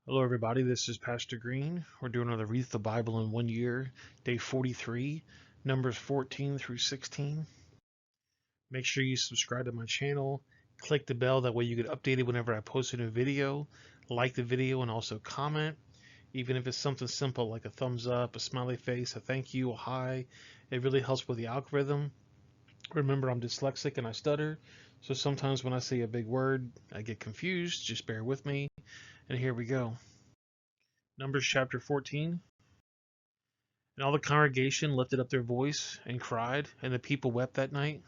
Hello, everybody. This is Pastor Green. We're doing another Read the Bible in 1 year, day 43, Numbers 14 through 16. Make sure you subscribe to my channel, click the bell, that way you get updated whenever I post a new video. Like the video and also comment, even if it's something simple like a thumbs up, a smiley face, a thank you, a hi. It really helps with the algorithm. Remember, I'm dyslexic and I stutter, so sometimes when I say a big word, I get confused. Just bear with me. And here we go. Numbers chapter 14. And all the congregation lifted up their voice and cried, and the people wept that night.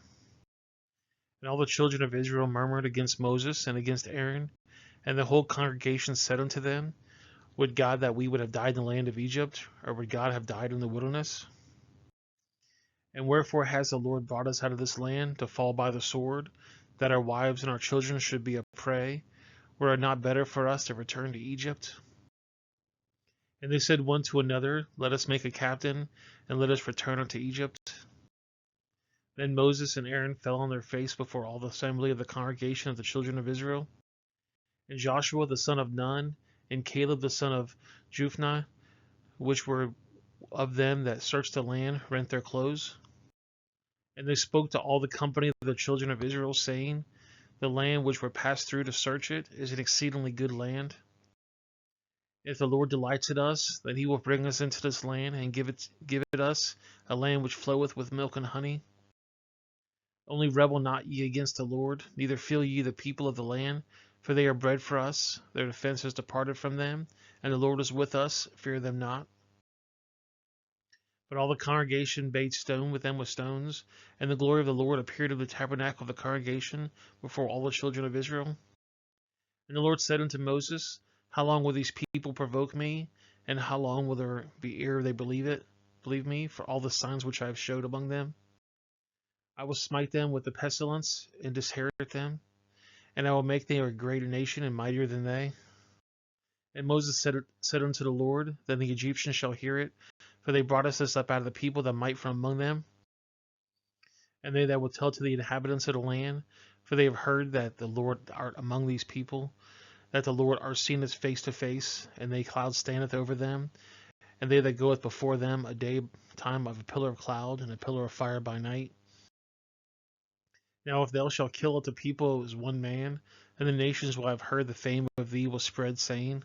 And all the children of Israel murmured against Moses and against Aaron. And the whole congregation said unto them, Would God that we would have died in the land of Egypt, or would God have died in the wilderness? And wherefore has the Lord brought us out of this land to fall by the sword, that our wives and our children should be a prey? Were it not better for us to return to Egypt? And they said one to another, Let us make a captain, and let us return unto Egypt. Then Moses and Aaron fell on their face before all the assembly of the congregation of the children of Israel. And Joshua the son of Nun, and Caleb the son of Jephunneh, which were of them that searched the land, rent their clothes. And they spoke to all the company of the children of Israel, saying, The land which we passed through to search it is an exceedingly good land. If the Lord delights in us, then he will bring us into this land, and give it us, a land which floweth with milk and honey. Only rebel not ye against the Lord, neither feel ye the people of the land, for they are bread for us. Their defense is departed from them, and the Lord is with us. Fear them not. But all the congregation bade stone with them with stones, and the glory of the Lord appeared in the tabernacle of the congregation before all the children of Israel. And the Lord said unto Moses, How long will these people provoke me, and how long will there be ere they believe me, for all the signs which I have showed among them? I will smite them with the pestilence, and disinherit them, and I will make them a greater nation and mightier than they. And Moses said unto the Lord, Then the Egyptians shall hear it, for they brought us up out of the people that might from among them. And they that will tell to the inhabitants of the land, for they have heard that the Lord art among these people, that the Lord art seen us face to face, and the cloud standeth over them, and they that goeth before them a day time of a pillar of cloud and a pillar of fire by night. Now if thou shalt kill the people as one man, and the nations will have heard the fame of thee will spread, saying,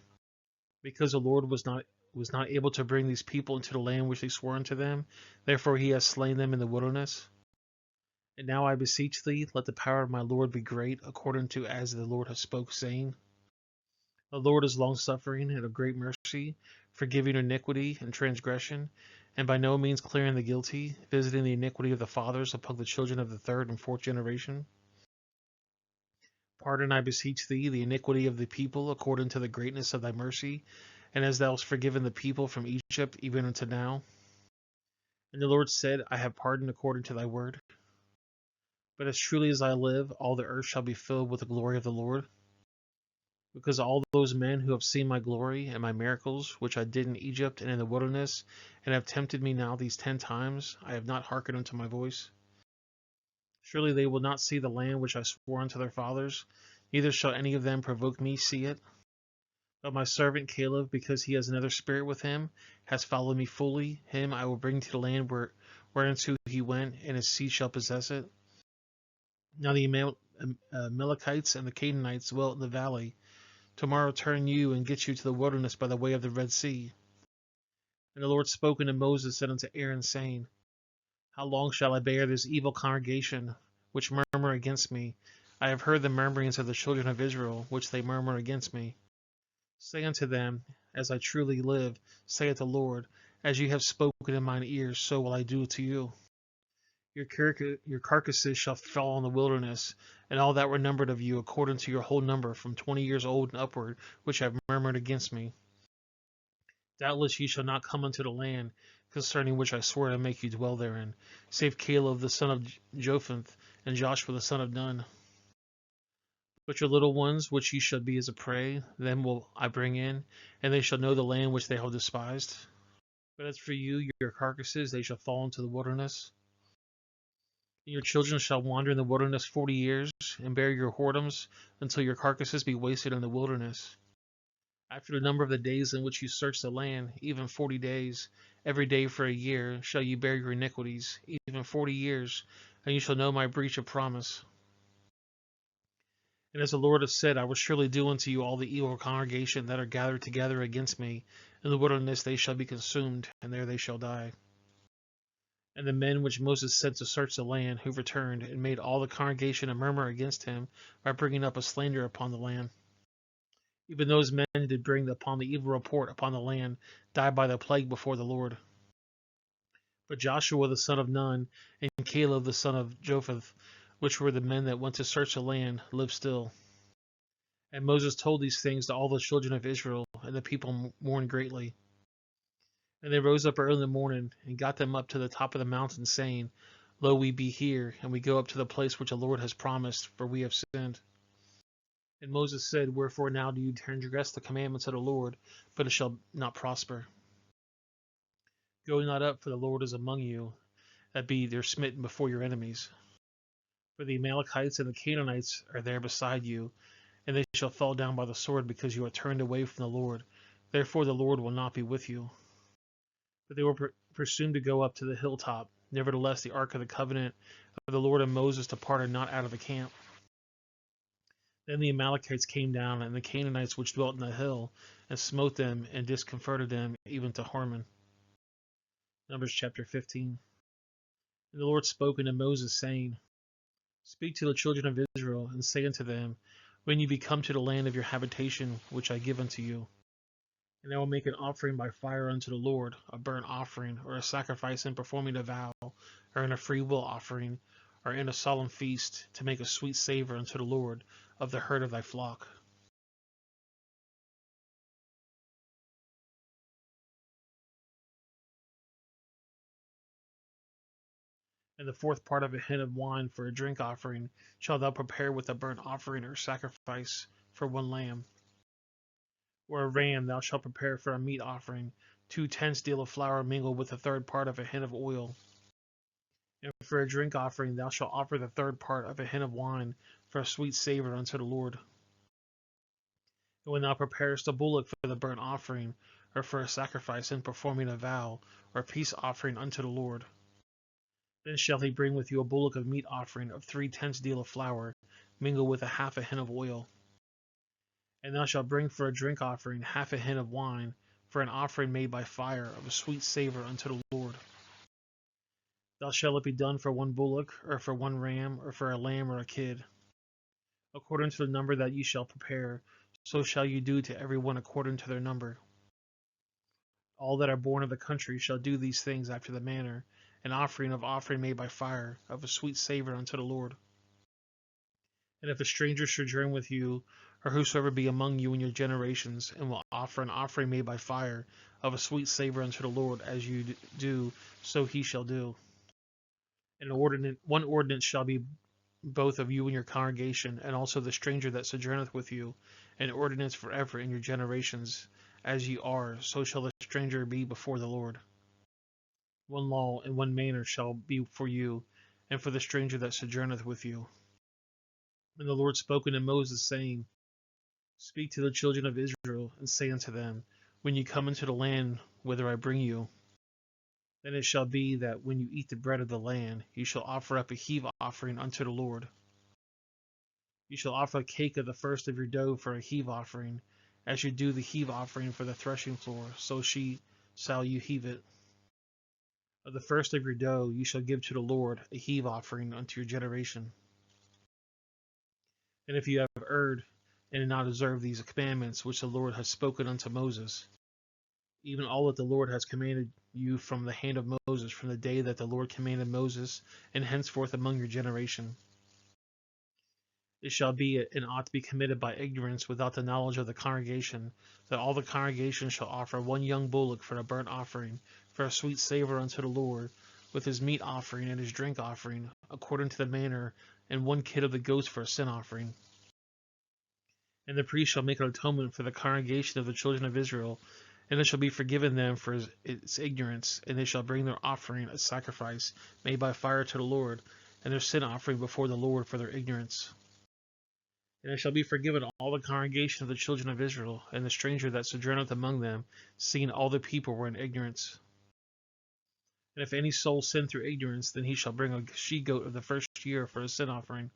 Because the Lord was not able to bring these people into the land which he swore unto them, therefore he has slain them in the wilderness. And now I beseech thee, let the power of my Lord be great, according to as the Lord hath spoke, saying, The Lord is longsuffering and of great mercy, forgiving iniquity and transgression, and by no means clearing the guilty, visiting the iniquity of the fathers upon the children of the third and fourth generation. Pardon, I beseech thee, the iniquity of the people according to the greatness of thy mercy, and as thou hast forgiven the people from Egypt even unto now. And the Lord said, I have pardoned according to thy word. But as truly as I live, all the earth shall be filled with the glory of the Lord. Because all those men who have seen my glory and my miracles, which I did in Egypt and in the wilderness, and have tempted me now these 10 times, I have not hearkened unto my voice. Surely they will not see the land which I swore unto their fathers, neither shall any of them provoke me see it. But my servant Caleb, because he has another spirit with him, has followed me fully. Him I will bring to the land whereinto he went, and his seed shall possess it. Now the Amalekites and the Canaanites dwelt in the valley. Tomorrow turn you and get you to the wilderness by the way of the Red Sea. And the Lord spoke unto Moses, said unto Aaron, saying, How long shall I bear this evil congregation, which murmur against me? I have heard the murmurings of the children of Israel, which they murmur against me. Say unto them, As I truly live, saith the Lord, as ye have spoken in mine ears, so will I do to you. Your carcasses shall fall in the wilderness, and all that were numbered of you, according to your whole number, from 20 years old and upward, which have murmured against me. Doubtless ye shall not come unto the land, concerning which I swore to make you dwell therein, save Caleb the son of Jephunneh, and Joshua the son of Nun. But your little ones, which ye shall be as a prey, them will I bring in, and they shall know the land which they have despised. But as for you, your carcasses, they shall fall into the wilderness. And your children shall wander in the wilderness 40 years, and bear your whoredoms, until your carcasses be wasted in the wilderness. After the number of the days in which you search the land, even 40 days, every day for a year, shall you bear your iniquities, even 40 years, and you shall know my breach of promise. And as the Lord has said, I will surely do unto you all the evil congregation that are gathered together against me. In the wilderness they shall be consumed, and there they shall die. And the men which Moses sent to search the land, who returned, and made all the congregation a murmur against him, by bringing up a slander upon the land. Even those men did bring upon the evil report upon the land, died by the plague before the Lord. But Joshua the son of Nun, and Caleb the son of Jephunneh, which were the men that went to search the land, lived still. And Moses told these things to all the children of Israel, and the people mourned greatly. And they rose up early in the morning, and got them up to the top of the mountain, saying, Lo, we be here, and we go up to the place which the Lord has promised, for we have sinned. And Moses said, Wherefore now do you transgress the commandments of the Lord, but it shall not prosper? Go not up, for the Lord is among you, that be there smitten before your enemies. For the Amalekites and the Canaanites are there beside you, and they shall fall down by the sword, because you are turned away from the Lord. Therefore the Lord will not be with you. But they were presumed to go up to the hilltop. Nevertheless the ark of the covenant of the Lord and Moses departed not out of the camp. Then the Amalekites came down, and the Canaanites which dwelt in the hill, and smote them, and discomforted them, even to Hormon. Numbers chapter 15. And the Lord spoke unto Moses, saying, Speak to the children of Israel, and say unto them, When ye be come to the land of your habitation, which I give unto you, and I will make an offering by fire unto the Lord, a burnt offering, or a sacrifice in performing a vow, or in a freewill offering, or in a solemn feast, to make a sweet savor unto the Lord of the herd of thy flock. And the fourth part of a hin of wine for a drink offering shalt thou prepare with a burnt offering or sacrifice for one lamb. Or a ram thou shalt prepare for a meat offering, 2/10 deal of flour mingled with the third part of a hin of oil. And for a drink offering thou shalt offer the third part of a hin of wine for a sweet savor unto the Lord. And when thou preparest a bullock for the burnt offering, or for a sacrifice in performing a vow, or a peace offering unto the Lord, then shall he bring with you a bullock of meat offering of 3/10 deal of flour, mingled with a half a hin of oil. And thou shalt bring for a drink offering half a hin of wine, for an offering made by fire of a sweet savor unto the Lord. Thus shall it be done for one bullock, or for one ram, or for a lamb or a kid. According to the number that ye shall prepare, so shall you do to every one according to their number. All that are born of the country shall do these things after the manner, an offering made by fire, of a sweet savor unto the Lord. And if a stranger sojourn with you, or whosoever be among you in your generations, and will offer an offering made by fire, of a sweet savor unto the Lord, as you do, so he shall do. And one ordinance shall be both of you and your congregation, and also the stranger that sojourneth with you, an ordinance forever in your generations. As ye are, so shall the stranger be before the Lord. One law and one manner shall be for you, and for the stranger that sojourneth with you. And the Lord spoke unto Moses, saying, Speak to the children of Israel, and say unto them, When ye come into the land whither I bring you, then it shall be that when you eat the bread of the land, ye shall offer up a heave offering unto the Lord. You shall offer a cake of the first of your dough for a heave offering, as you do the heave offering for the threshing floor, so shall you heave it. Of the first of your dough you shall give to the Lord a heave offering unto your generation. And if you have erred, and did not observe these commandments which the Lord has spoken unto Moses, even all that the Lord has commanded you from the hand of Moses, from the day that the Lord commanded Moses, and henceforth among your generation, it shall be and ought to be committed by ignorance without the knowledge of the congregation, that all the congregation shall offer one young bullock for a burnt offering, for a sweet savor unto the Lord, with his meat offering and his drink offering, according to the manner, and one kid of the goats for a sin offering. And the priest shall make an atonement for the congregation of the children of Israel, and it shall be forgiven them for its ignorance, and they shall bring their offering, a sacrifice made by fire to the Lord, and their sin offering before the Lord for their ignorance. And it shall be forgiven all the congregation of the children of Israel, and the stranger that sojourneth among them, seeing all the people were in ignorance. And if any soul sin through ignorance, then he shall bring a she-goat of the first year for a sin offering.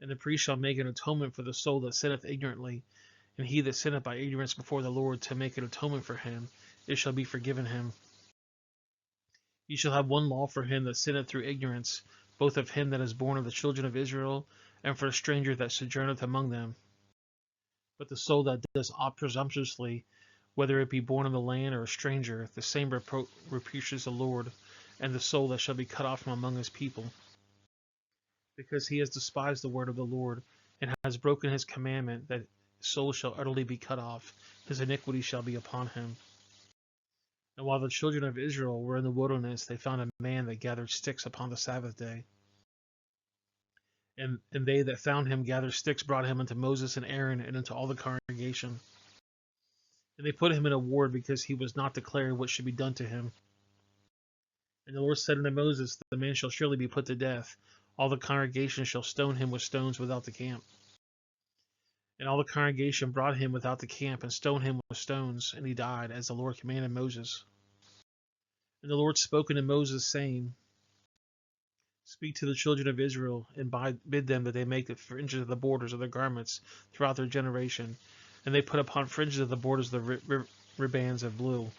And the priest shall make an atonement for the soul that sinneth ignorantly, and he that sinneth by ignorance before the Lord to make an atonement for him, it shall be forgiven him. Ye shall have one law for him that sinneth through ignorance, both of him that is born of the children of Israel, and for a stranger that sojourneth among them. But the soul that does aught presumptuously, whether it be born of the land or a stranger, the same reproaches the Lord, and the soul that shall be cut off from among his people. Because he has despised the word of the Lord, and has broken his commandment, that his soul shall utterly be cut off, his iniquity shall be upon him. And while the children of Israel were in the wilderness, they found a man that gathered sticks upon the Sabbath day. And they that found him gathered sticks brought him unto Moses and Aaron and unto all the congregation. And they put him in a ward because he was not declared what should be done to him. And the Lord said unto Moses, the man shall surely be put to death. All the congregation shall stone him with stones without the camp. And all the congregation brought him without the camp, and stoned him with stones, and he died, as the Lord commanded Moses. And the Lord spoke unto Moses, saying, Speak to the children of Israel, and bid them that they make the fringes of the borders of their garments throughout their generation. And they put upon fringes of the borders the ribands of blue.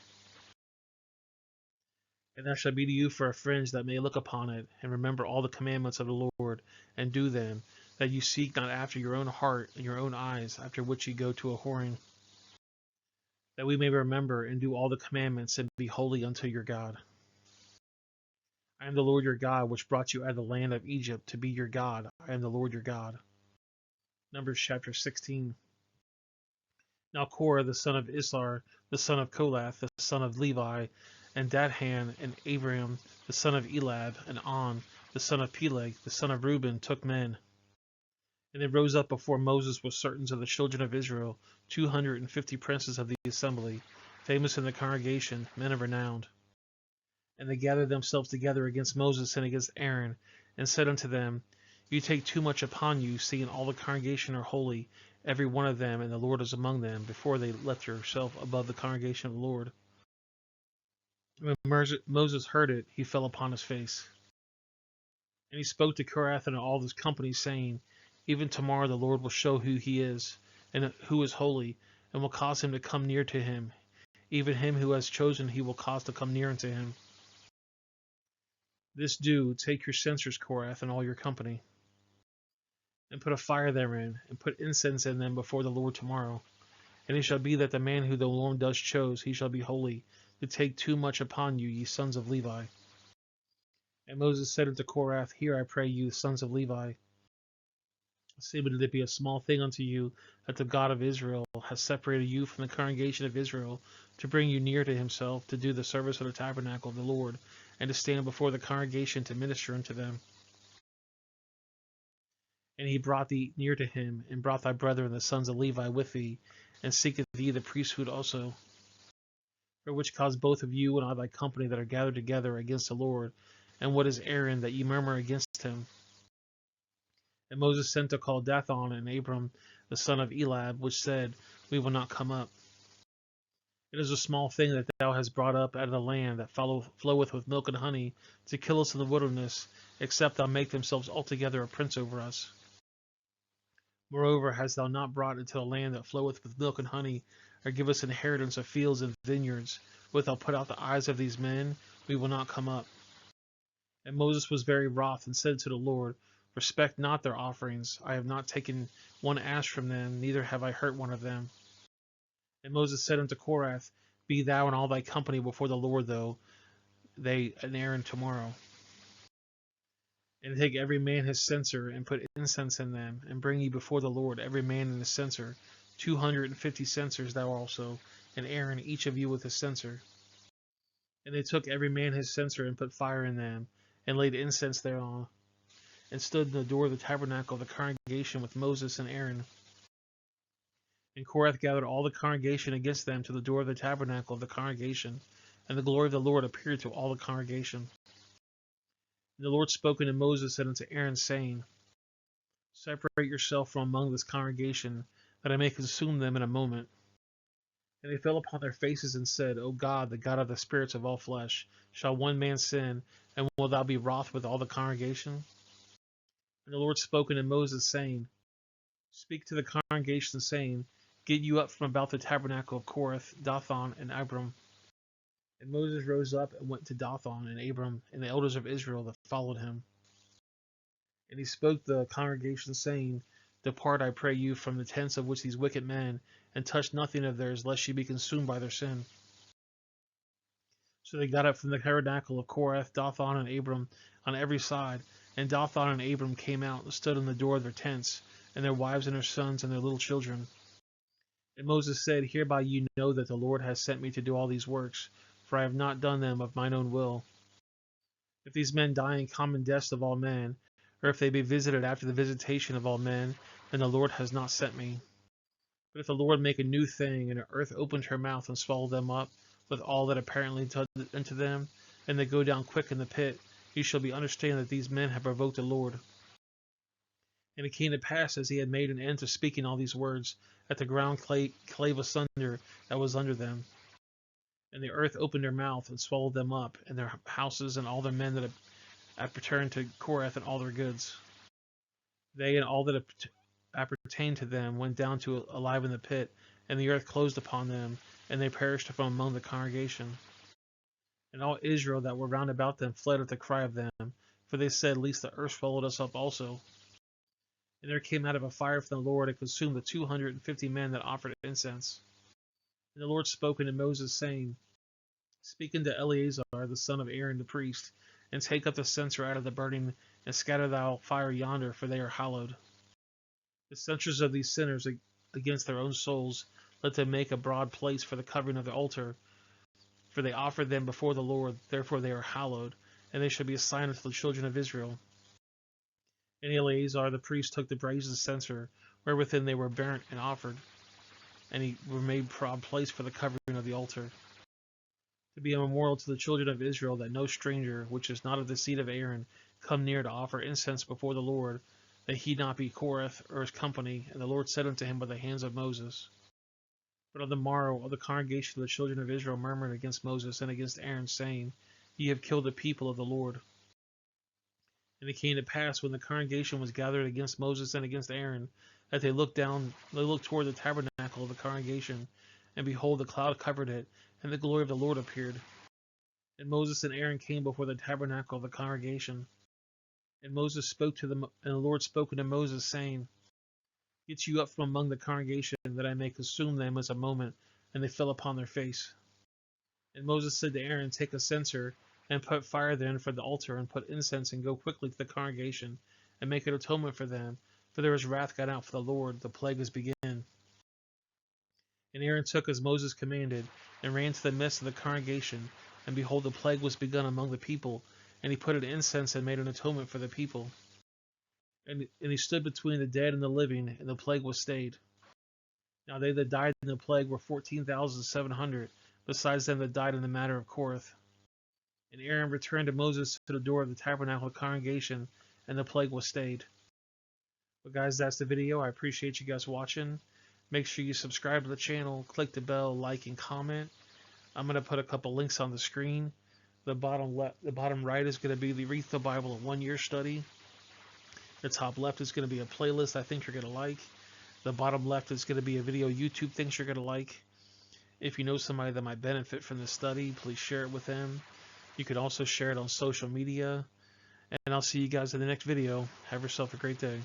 And that shall be to you for a fringe that may look upon it, and remember all the commandments of the Lord, and do them, that you seek not after your own heart and your own eyes, after which ye go to a whoring, that we may remember and do all the commandments, and be holy unto your God. I am the Lord your God, which brought you out of the land of Egypt to be your God. I am the Lord your God. Numbers chapter 16. Now Korah, the son of Issachar, the son of Kohath, the son of Levi, and Dathan, and Abiram, the son of Eliab, and On, the son of Peleg, the son of Reuben, took men. And they rose up before Moses with certain of the children of Israel, 250 princes of the assembly, famous in the congregation, men of renown. And they gathered themselves together against Moses and against Aaron, and said unto them, You take too much upon you, seeing all the congregation are holy, every one of them, and the Lord is among them, before they lift yourself above the congregation of the Lord. When Moses heard it, he fell upon his face. And he spoke to Korath and all his company, saying, Even tomorrow the Lord will show who he is, and who is holy, and will cause him to come near to him. Even him who has chosen he will cause to come near unto him. This do, take your censers, Korath, and all your company, and put a fire therein, and put incense in them before the Lord tomorrow. And it shall be that the man who the Lord does choose, he shall be holy, to take too much upon you, ye sons of Levi. And Moses said unto Korath, Hear, I pray you, sons of Levi. Say, but it be a small thing unto you, that the God of Israel has separated you from the congregation of Israel, to bring you near to himself, to do the service of the tabernacle of the Lord, and to stand before the congregation to minister unto them. And he brought thee near to him, and brought thy brethren the sons of Levi with thee, and seeketh thee the priesthood also. For which cause both of you and all thy company that are gathered together against the Lord, and what is Aaron, that ye murmur against him? And Moses sent to call Dathan and Abiram, the son of Eliab, which said, We will not come up. It is a small thing that thou hast brought up out of the land that floweth with milk and honey, to kill us in the wilderness, except thou make themselves altogether a prince over us. Moreover, hast thou not brought into the land that floweth with milk and honey, or give us inheritance of fields and vineyards? Wilt thou put out the eyes of these men? We will not come up. And Moses was very wroth, and said to the Lord, Respect not their offerings. I have not taken one ash from them, neither have I hurt one of them. And Moses said unto Korath, Be thou and all thy company before the Lord, though they and Aaron tomorrow. And take every man his censer, and put incense in them, and bring ye before the Lord every man in his censer, 250 censers thou also, and Aaron each of you with his censer. And they took every man his censer, and put fire in them, and laid incense thereon, and stood in the door of the tabernacle of the congregation with Moses and Aaron. And Korath gathered all the congregation against them to the door of the tabernacle of the congregation, and the glory of the Lord appeared to all the congregation. And the Lord spoke unto Moses and unto Aaron, saying, Separate yourself from among this congregation, that I may consume them in a moment. And they fell upon their faces and said, O God, the God of the spirits of all flesh, shall one man sin, and will thou be wroth with all the congregation? And the Lord spoke unto Moses, saying, Speak to the congregation, saying, Get you up from about the tabernacle of Korath, Dathan, and Abiram. And Moses rose up and went to Dathan and Abiram, and the elders of Israel that followed him. And he spoke to the congregation, saying, Depart, I pray you, from the tents of which these wicked men, and touch nothing of theirs, lest ye be consumed by their sin. So they got up from the tabernacle of Korath, Dathan, and Abiram on every side. And Dathan and Abiram came out and stood in the door of their tents, and their wives and their sons and their little children. And Moses said, Hereby you know that the Lord has sent me to do all these works, for I have not done them of mine own will. If these men die in common deaths of all men, or if they be visited after the visitation of all men, then the Lord has not sent me. But if the Lord make a new thing, and the earth opened her mouth and swallowed them up, with all that apparently unto them, and they go down quick in the pit, ye shall be understand that these men have provoked the Lord. And it came to pass, as he had made an end to speaking all these words, that the ground clave asunder that was under them. And the earth opened her mouth and swallowed them up, and their houses, and all their men that had returned to Korath, and all their goods. They and all that appertained to them went down to alive in the pit, and the earth closed upon them, and they perished from among the congregation. And all Israel that were round about them fled at the cry of them, for they said, Lest the earth swallowed us up also. And there came out of a fire from the Lord, and consumed the 250 men that offered incense. And the Lord spoke unto Moses, saying, Speak unto Eleazar the son of Aaron the priest, and take up the censer out of the burning, and scatter thou fire yonder, for they are hallowed. The censers of these sinners against their own souls, let them make a broad place for the covering of the altar, for they offered them before the Lord, therefore they are hallowed, and they shall be a sign unto the children of Israel. And Eleazar the priest took the brazen censer, wherewithin they were burnt and offered, and he made broad place for the covering of the altar, to be a memorial to the children of Israel, that no stranger, which is not of the seed of Aaron, come near to offer incense before the Lord, that he not be Korath or his company. And the Lord said unto him by the hands of Moses. But on the morrow all the congregation of the children of Israel murmured against Moses and against Aaron, saying, Ye have killed the people of the Lord. And it came to pass, when the congregation was gathered against Moses and against Aaron, that they looked toward the tabernacle of the congregation, and behold, the cloud covered it, and the glory of the Lord appeared. And Moses and Aaron came before the tabernacle of the congregation. And Moses spoke to them, and the Lord spoke unto Moses, saying, Get you up from among the congregation, that I may consume them as a moment. And they fell upon their face. And Moses said to Aaron, Take a censer, and put fire therein for the altar, and put incense, and go quickly to the congregation, and make an atonement for them, for there is wrath gone out for the Lord, the plague is begin. And Aaron took as Moses commanded, and ran to the midst of the congregation, and behold, the plague was begun among the people, and he put an incense and made an atonement for the people. And he stood between the dead and the living, and the plague was stayed. Now they that died in the plague were 14,700, besides them that died in the matter of Korath. And Aaron returned to Moses to the door of the tabernacle of the congregation, and the plague was stayed. But guys, that's the video. I appreciate you guys watching. Make sure you subscribe to the channel, click the bell, like, and comment. I'm going to put a couple links on the screen. The bottom right is going to be the Read the Bible in 1 year study. The top left is going to be a playlist I think you're going to like. The bottom left is going to be a video YouTube thinks you're going to like. If you know somebody that might benefit from this study, please share it with them. You can also share it on social media. And I'll see you guys in the next video. Have yourself a great day.